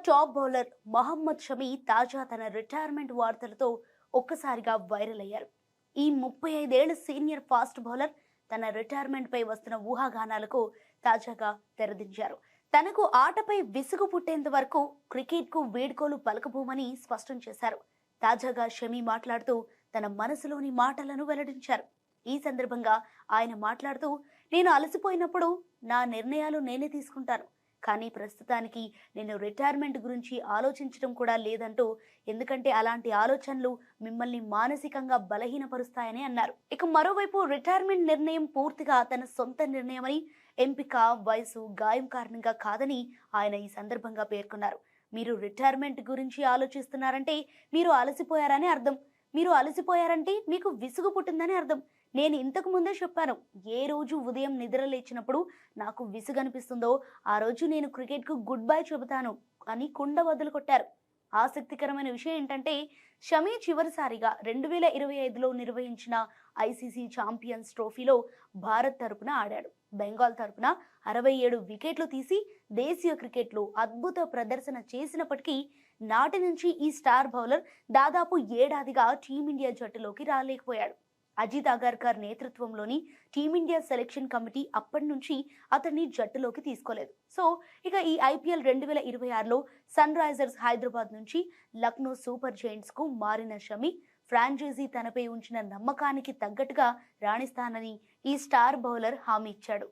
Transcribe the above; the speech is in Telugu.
టాప్ బౌలర్ మహమ్మద్ షమి తాజా తన రిటైర్మెంట్ వార్తలతో ఒక్కసారిగా వైరల్ అయ్యారు. ఈ 35 ఏళ్ల సీనియర్ ఫాస్ట్ బౌలర్ తన రిటైర్మెంట్ పై వస్తున్న ఊహాగానాలకు తాజాగా తెరదించారు. తనకు ఆటపై విసుగు పుట్టేంత వరకు క్రికెట్ కు వేడుకోలు పలకబోమని స్పష్టం చేశారు. తాజాగా షమి మాట్లాడుతూ తన మనసులోని మాటలను వెల్లడించారు. ఈ సందర్భంగా ఆయన మాట్లాడుతూ, నేను అలసిపోయినప్పుడు నా నిర్ణయాలు నేనే తీసుకుంటాను, కానీ ప్రస్తుతానికి నేను రిటైర్మెంట్ గురించి ఆలోచించడం కూడా లేదంటూ, ఎందుకంటే అలాంటి ఆలోచనలు మిమ్మల్ని మానసికంగా బలహీనపరుస్తాయని అన్నారు. ఇక మరోవైపు రిటైర్మెంట్ నిర్ణయం పూర్తిగా తన సొంత నిర్ణయమని, ఎంపిక వయసు గాయం కారణంగా కాదని ఆయన ఈ సందర్భంగా పేర్కొన్నారు. మీరు రిటైర్మెంట్ గురించి ఆలోచిస్తున్నారంటే మీరు అలసిపోయారని అర్థం. మీరు అలసిపోయారంటే మీకు విసుగు పుట్టిందని అర్థం. నేను ఇంతకు ముందే చెప్పాను, ఏ రోజు ఉదయం నిద్ర లేచినప్పుడు నాకు విసుగు అనిపిస్తుందో ఆ రోజు నేను క్రికెట్కు గుడ్ బై చెబుతాను అని కుండ బదులు కొట్టారు. ఆసక్తికరమైన విషయం ఏంటంటే, షమి చివరిసారిగా 2025లో నిర్వహించిన ఐసీసీ ఛాంపియన్స్ ట్రోఫీలో భారత్ తరపున ఆడాడు. బెంగాల్ తరపున 67 వికెట్లు తీసి దేశీయ క్రికెట్లో అద్భుత ప్రదర్శన చేసినప్పటికీ నాటి నుంచి ఈ స్టార్ బౌలర్ దాదాపు ఏడాదిగా టీమిండియా జట్టులోకి రాలేకపోయాడు. అజిత్ అగర్కర్ నేతృత్వంలోని టీమిండియా సెలెక్షన్ కమిటీ అప్పటి నుంచి అతన్ని జట్టులోకి తీసుకోలేదు. సో ఇక ఈ ఐపీఎల్ 2026లో సన్ రైజర్స్ హైదరాబాద్ నుంచి లక్నో సూపర్ జైంట్స్ కు మారిన షమి ఫ్రాంచైజీ తనపై ఉంచిన నమ్మకానికి తగ్గట్టుగా రాణిస్తానని ఈ స్టార్ బౌలర్ హామీ ఇచ్చాడు.